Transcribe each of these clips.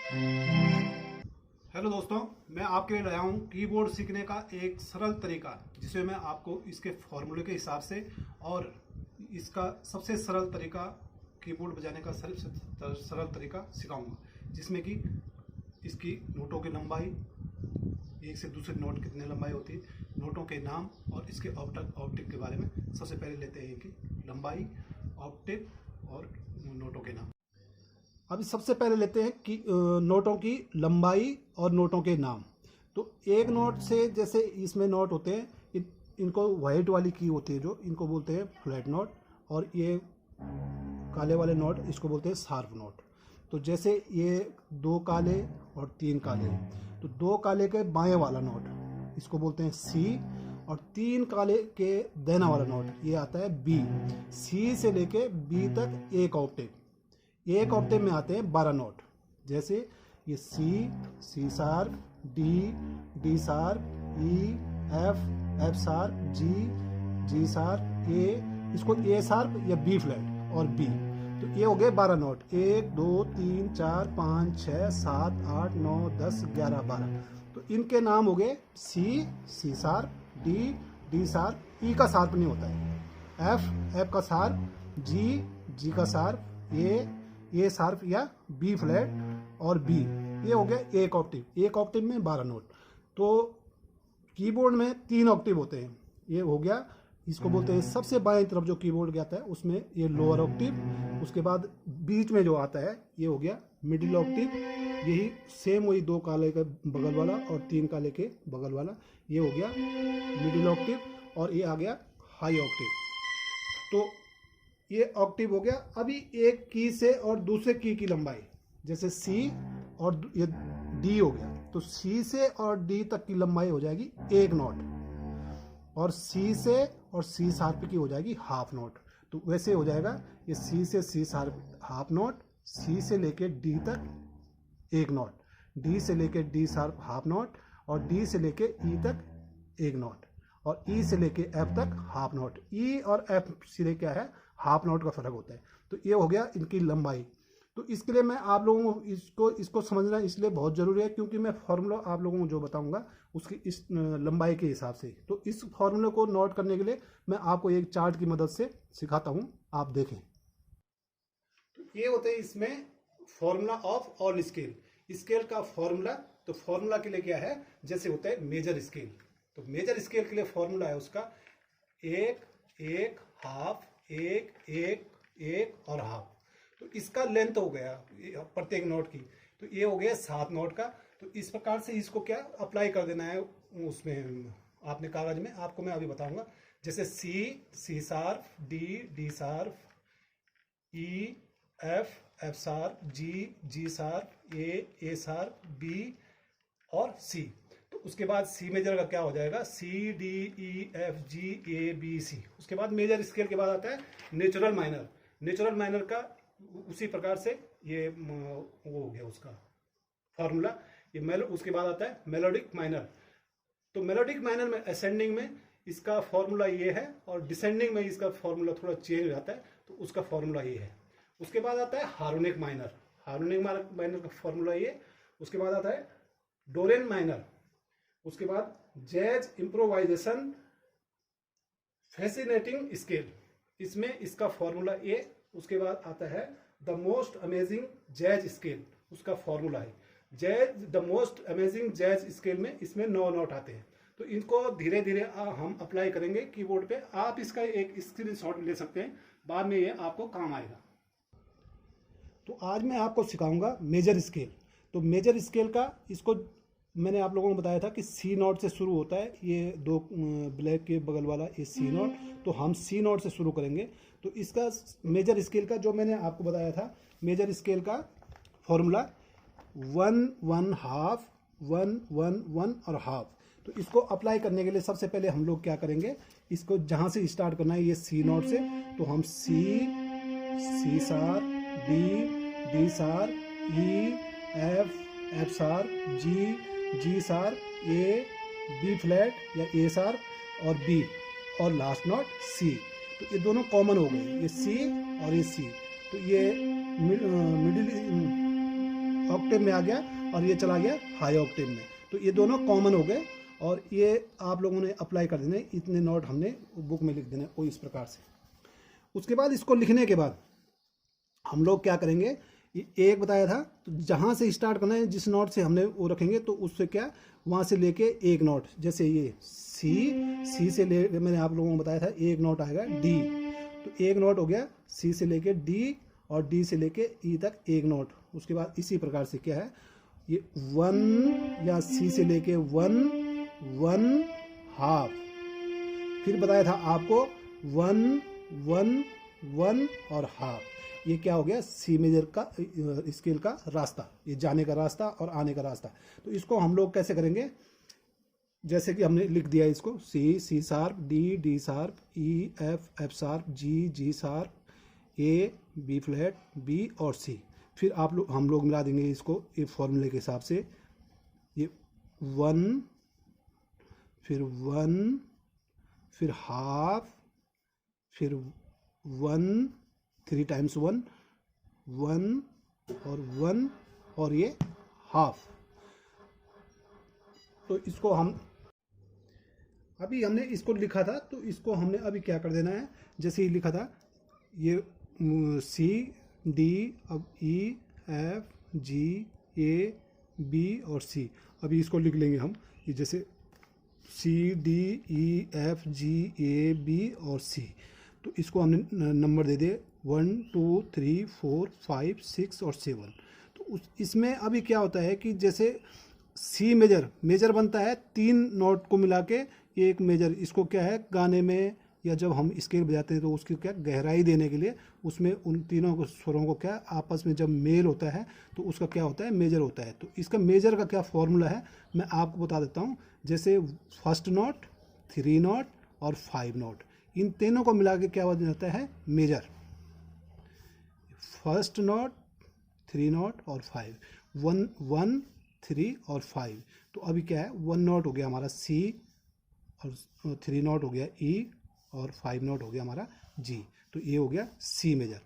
Hello दोस्तों, मैं आपके लिए लाया हूँ कीबोर्ड सीखने का एक सरल तरीका, जिसमें मैं आपको इसके फॉर्मूले के हिसाब से और इसका सबसे सरल तरीका कीबोर्ड बजाने का सरल तरीका सिखाऊंगा, जिसमें कि इसकी नोटों की लंबाई, एक से दूसरे नोट कितने लंबाई होती है, नोटों के नाम और इसके ऑक्टेव के बारे में सबसे पहले लेते हैं कि लंबाई, ऑक्टेव और नोटों के नाम। अभी सबसे पहले लेते हैं कि नोटों की लंबाई और नोटों के नाम। तो एक नोट से, जैसे इसमें नोट होते हैं, इनको वाइट वाली की होती है जो, इनको बोलते हैं फ्लैट नोट, और ये काले वाले नोट इसको बोलते हैं शार्प नोट। तो जैसे ये दो काले और तीन काले, तो दो काले के बाएं वाला नोट इसको बोलते हैं सी, और तीन काले के दाहिना वाला नोट ये आता है बी। सी से लेके बी तक एक ऑक्टेव, एक ऑक्टेव में आते हैं 12 नोट। जैसे ये C, C sharp, D, D sharp, E, F, F sharp, G, G sharp, A, इसको ए शार्प या बी फ्लैट और बी। तो ये हो गए 12 नोट, 1 2 3 4 5 6 7 8 9 10 11 12। तो इनके नाम हो गए C, C sharp, D, D sharp, E का शार्प नहीं होता है, एफ, एफ का शार्प, जी, जी का शार्प, ए शार्प या बी फ्लैट और बी। ये हो गया एक ऑक्टेव, एक ऑक्टेव में 12 नोट। तो कीबोर्ड में 3 ऑक्टेव होते हैं, ये हो गया, इसको बोलते हैं सबसे बाएं तरफ जो कीबोर्ड के आता है उसमें ये लोअर ऑक्टेव। उसके बाद बीच में जो आता है ये हो गया मिडिल ऑक्टेव, यही सेम वही दो काले के बगल वाला और तीन काले के बगल वाला, ये हो गया मिडिल ऑक्टेव, और ये आ गया हाई ऑक्टेव। तो ये ऑक्टेव हो गया। अभी एक की से और दूसरे की लंबाई, जैसे सी और ये डी हो गया, तो सी से और डी तक की लंबाई हो जाएगी एक नोट, और सी से और सी शार्प की हो जाएगी हाफ नोट। तो वैसे हो जाएगा, ये सी से सी शार्प हाफ नोट, सी से लेके डी तक एक नोट, डी से लेके डी शार्प हाफ नोट, और डी से लेके ई तक एक नोट, और ई से लेके एफ तक हाफ नोट। ई और एफ सीधे क्या है, हाफ नोट का फर्क होता है। तो ये हो गया इनकी लंबाई। तो इसके लिए मैं आप लोगों को इसको समझना इसलिए बहुत ज़रूरी है, क्योंकि मैं फॉर्मूला आप लोगों को जो बताऊंगा उसकी इस लंबाई के हिसाब से। तो इस फॉर्मूले को नोट करने के लिए मैं आपको एक चार्ट की मदद से सिखाता हूं, आप देखें। तो ये होते हैं इसमें formula of all scale, scale का फॉर्मूला। तो फॉर्मूला के लिए क्या है, जैसे होता है मेजर स्केल, तो मेजर स्केल के लिए फॉर्मूला है उसका एक, एक, हाफ, एक, एक, एक और हाफ। तो इसका लेंथ हो गया प्रत्येक नोट की, तो ये हो गया 7 नोट का। तो इस प्रकार से इसको क्या अप्लाई कर देना है उसमें आपने कागज में, आपको मैं अभी बताऊंगा। जैसे C, C sharp, D, D sharp, E, F, F sharp, G, G sharp, A sharp, B और सी। तो उसके बाद सी मेजर का क्या हो जाएगा, सी, D, E, F, G, A, B, सी। उसके बाद मेजर स्केल के बाद आता है नेचुरल माइनर। नेचुरल माइनर का उसी प्रकार से ये वो हो गया उसका फॉर्मूला। ये उसके बाद आता है मेलोडिक माइनर। तो मेलोडिक माइनर में असेंडिंग में इसका फॉर्मूला ये है, और डिसेंडिंग में इसका फॉर्मूला थोड़ा चेंज हो जाता है, तो उसका फॉर्मूला ये है। उसके बाद आता है हार्मोनिक माइनर, हार्मोनिक माइनर का फॉर्मूला ये। उसके बाद आता है डोरेन माइनर। उसके बाद जैज इम्प्रोवाइजेशन फैसिनेटिंग स्केल, इसमें इसका फॉर्मूला ए। उसके बाद आता है the most amazing jazz scale, उसका फॉर्मूला है jazz, the most amazing jazz scale में इसमें 9 नोट आते हैं। तो इनको धीरे धीरे हम अप्लाई करेंगे कीबोर्ड पे। आप इसका एक स्क्रीनशॉट ले सकते हैं, बाद में ये आपको काम आएगा। तो आज मैं आपको सिखाऊंगा मेजर स्केल। तो मेजर स्केल का, इसको मैंने आप लोगों को बताया था कि सी नोट से शुरू होता है, ये दो ब्लैक के बगल वाला ये सी नोट, तो हम सी नोट से शुरू करेंगे। तो इसका मेजर स्केल का जो मैंने आपको बताया था, मेजर स्केल का फॉर्मूला 1 1 हाफ, 1 1 1 और हाफ। तो इसको अप्लाई करने के लिए सबसे पहले हम लोग क्या करेंगे, इसको जहाँ से स्टार्ट करना है ये सी नोट से, तो हम C, C sharp, D, D sharp, E, F, F sharp, G, G sharp, A, B flat या ए शार्प और बी, और लास्ट नोट सी। तो ये दोनों कॉमन हो गए, ये सी और ये सी। तो ये मिडिल ऑक्टेव में आ गया और ये चला गया हाई ऑक्टेव में। तो ये दोनों कॉमन हो गए और ये आप लोगों ने अप्लाई कर देने, इतने नोट हमने बुक में लिख देने कोई इस प्रकार से। उसके बाद इसको लिखने के बाद हम लोग क्या करेंगे, ये एक बताया था, तो जहाँ से स्टार्ट करना है, जिस नोट से हमने वो रखेंगे तो उससे क्या वहाँ से लेके एक नोट, जैसे ये सी से ले, मैंने आप लोगों को बताया था एक नोट आएगा डी, तो एक नोट हो गया सी से लेके डी और डी से लेके ई तक एक नोट। उसके बाद इसी प्रकार से क्या है, ये वन या सी से लेके वन, वन हाफ, फिर बताया था आपको वन वन वन और हाफ। ये क्या हो गया, सी मेजर का स्केल का रास्ता, ये जाने का रास्ता और आने का रास्ता। तो इसको हम लोग कैसे करेंगे, जैसे कि हमने लिख दिया इसको, C sharp, D sharp, E F sharp, G sharp, A B flat, B और सी। फिर हम लोग मिला देंगे इसको ये फॉर्मूले के हिसाब से, ये वन, फिर हाफ, फिर वन, 3 टाइम्स वन, वन और ये हाफ। तो इसको हम अभी हमने इसको लिखा था, तो इसको हमने अभी क्या कर देना है, जैसे ही लिखा था ये सी डी, अब ई एफ जी ए बी और सी, अभी इसको लिख लेंगे हम, ये जैसे C D E F G A B और सी। तो इसको हमने नंबर दे दिए 1 2 3 4 5 6 और 7। तो इसमें अभी क्या होता है कि जैसे सी मेजर बनता है 3 नोट को मिला के ये एक मेजर, इसको क्या है गाने में या जब हम स्केल बजाते हैं तो उसकी क्या गहराई देने के लिए उसमें उन तीनों को स्वरों को क्या आपस में जब मेल होता है तो उसका क्या होता है, मेजर होता है। तो इसका मेजर का क्या फॉर्मूला है मैं आपको बता देता हूँ। जैसे फर्स्ट नोट, 3 नोट और 5 नोट, इन तीनों को मिला के क्या हो जाता है, मेजर। फर्स्ट नोट, 3 नोट और 5, 1 3 और 5। तो अभी क्या है, 1 नोट हो गया हमारा सी और 3 नोट हो गया ई और 5 नोट हो गया हमारा जी। तो ये हो गया सी मेजर।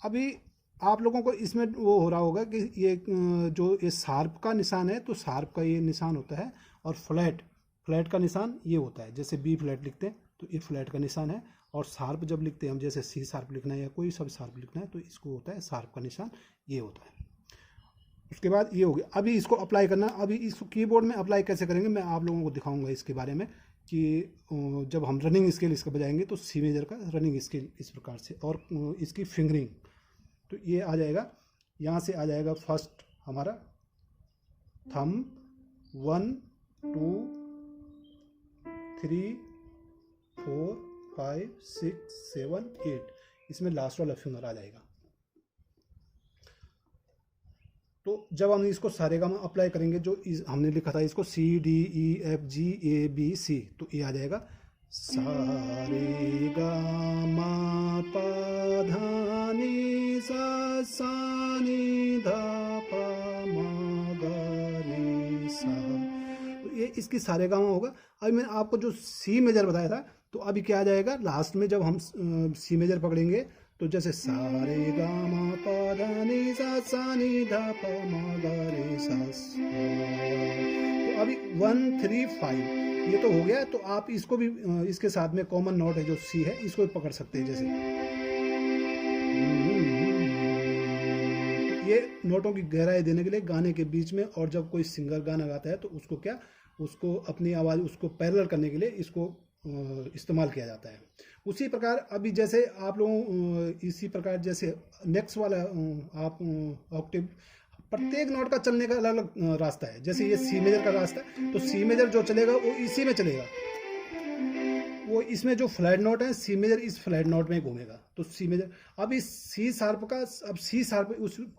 अभी आप लोगों को इसमें वो हो रहा होगा कि ये जो ये शार्प का निशान है, तो शार्प का ये निशान होता है और फ्लैट का निशान ये होता है। जैसे बी फ्लैट लिखते हैं तो ये फ्लैट का निशान है, और शार्प जब लिखते हैं हम, जैसे सी शार्प लिखना है या कोई सब शार्प लिखना है तो इसको होता है शार्प का निशान, ये होता है। उसके बाद ये हो गया। अभी इसको अप्लाई करना, अभी इस कीबोर्ड में अप्लाई कैसे करेंगे मैं आप लोगों को दिखाऊंगा इसके बारे में, कि जब हम रनिंग स्केल इसका बजाएंगे तो सी मेजर का रनिंग स्केल इस प्रकार से, और इसकी फिंगरिंग तो ये आ जाएगा, यहाँ से आ जाएगा फर्स्ट हमारा थम 1 2 3 4 5 6 7 8, इसमें लास्ट वाला फिंगर आ जाएगा। तो जब हम इसको सारेगामा अप्लाई करेंगे, जो हमने लिखा था इसको C D E F G A B C, तो ये आ जाएगा सारेगामा पा धा नी सा नी धा पा मा गा रे सा। तो ये इसकी सारेगामा होगा। अभी मैंने आपको जो सी मेजर बताया था, तो अभी क्या आ जाएगा लास्ट में जब हम सी मेजर पकड़ेंगे, तो जैसे सारे गा मा पा धा नी सा नी धा पा मा गा रे सा। तो अभी 1 3 5 ये तो हो गया। तो आप इसको भी इसके साथ में कॉमन नोट है जो सी है, इसको भी पकड़ सकते हैं। जैसे ये नोटों की गहराई देने के लिए गाने के बीच में, और जब कोई सिंगर गाना गाता है तो उसको क्या, उसको अपनी आवाज़ उसको पैरेलल करने के लिए इसको इस्तेमाल किया जाता है। उसी प्रकार अभी जैसे आप लोगों इसी प्रकार जैसे नेक्स्ट वाला आप ऑक्टेव, प्रत्येक नोट का चलने का अलग अलग रास्ता है। जैसे ये सी मेजर का रास्ता है, तो सी मेजर जो चलेगा वो इसी में चलेगा, वो इसमें जो फ्लैट नोट है सी मेजर इस फ्लैट नोट में घूमेगा। तो सी मेजर, अब इस सी शार्प का, अब सी शार्प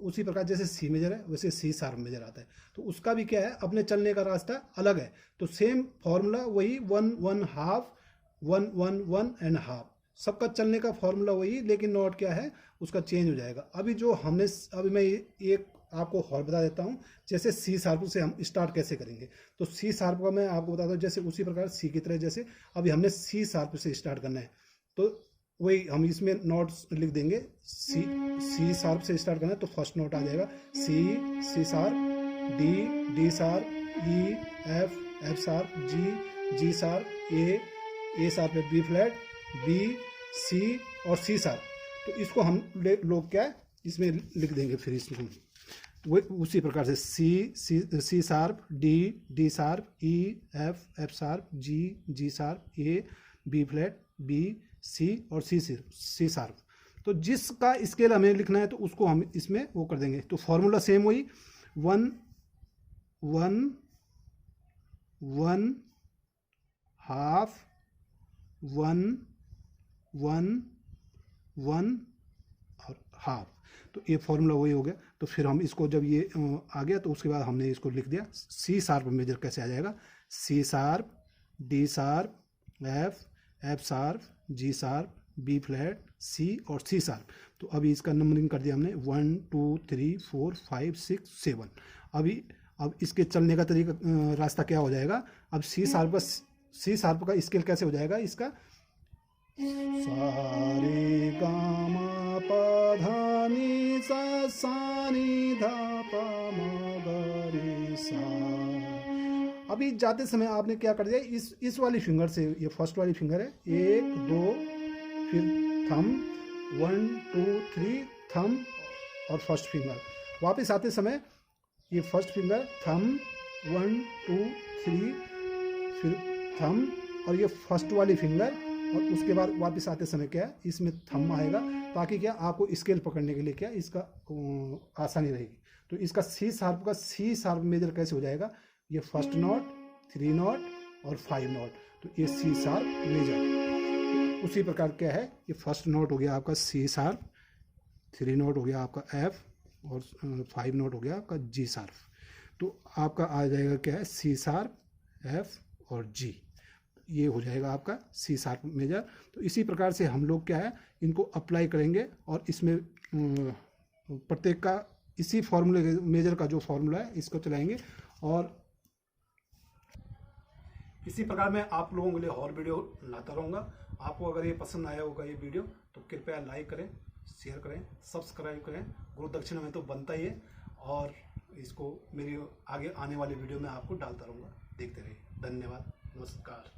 उसी प्रकार जैसे सी मेजर है वैसे सी शार्प मेजर आता है, तो उसका भी क्या है, अपने चलने का रास्ता अलग है। तो सेम फॉर्मूला वही 1 1 हाफ 1 1 1 एंड हाफ, सबका चलने का फॉर्मूला वही, लेकिन नोट क्या है उसका चेंज हो जाएगा। अभी जो हमने, अभी मैं एक आपको और बता देता हूँ, जैसे सी शार्प से हम स्टार्ट कैसे करेंगे। तो सी शार्प का मैं आपको बताता हूँ, जैसे उसी प्रकार सी की तरह, जैसे अभी हमने सी शार्प से स्टार्ट करना है, तो वही हम इसमें नोट्स लिख देंगे। सी शार्प से स्टार्ट करना है तो फर्स्ट नोट आ जाएगा C sharp, D sharp, E, F sharp, G sharp, A sharp है, बी फ्लैट, बी, सी और सी शार्प। तो इसको हम लोग क्या है इसमें लिख देंगे फिर इसमें वो उसी प्रकार से सी sharp, D sharp, E, F sharp, G sharp, A, B flat, B, सी और सी शार्प। तो जिसका स्केल हमें लिखना है तो उसको हम इसमें वो कर देंगे। तो फॉर्मूला सेम वही 1 1 1 हाफ 1 1 1 और हाफ। तो ये फॉर्मूला वही हो गया। तो फिर हम इसको जब ये आ गया तो उसके बाद हमने इसको लिख दिया सी शार्प मेजर कैसे आ जाएगा, C sharp, D sharp, F sharp, G sharp, B flat, C और सी शार्प। तो अभी इसका नंबरिंग कर दिया हमने 1 2 3 4 5 6 7। अब इसके चलने का तरीका रास्ता क्या हो जाएगा, अब सी शार्प का स्केल कैसे हो जाएगा इसका, सारे गामा पा नी सा नी धा पा मा गा रे सा। अभी जाते समय आपने क्या कर दिया, इस वाली फिंगर से, ये फर्स्ट वाली फिंगर है 1 2 फिर थम 1 2 3 थम और फर्स्ट फिंगर। वापस आते समय ये फर्स्ट फिंगर थम 1 2 3 फिर थम और ये फर्स्ट वाली फिंगर, और उसके बाद वापस आते समय क्या है इसमें थम आएगा, ताकि क्या आपको स्केल पकड़ने के लिए क्या इसका आसानी रहेगी। तो इसका सी शार्प मेजर कैसे हो जाएगा, ये फर्स्ट नोट 3 नोट और 5 नोट, तो ये सी शार्प मेजर। उसी प्रकार क्या है, ये फर्स्ट नोट हो गया आपका सी शार्प, 3 नोट हो गया आपका एफ और 5 नोट हो गया आपका जी शार्प। तो आपका आ जाएगा क्या है सी शार्प, एफ और जी, ये हो जाएगा आपका सी शार्प मेजर। तो इसी प्रकार से हम लोग क्या है इनको अप्लाई करेंगे और इसमें प्रत्येक का इसी फॉर्मूले मेजर का जो फॉर्मूला है इसको चलाएंगे। और इसी प्रकार मैं आप लोगों के लिए और वीडियो लाता रहूँगा। आपको अगर ये पसंद आया होगा ये वीडियो तो कृपया लाइक करें, शेयर करें, सब्सक्राइब करें। गुरु दक्षिणा में तो बनता ही है, और इसको मेरी आगे आने वाली वीडियो में आपको डालता रहूँगा, देखते रहिए। धन्यवाद, नमस्कार।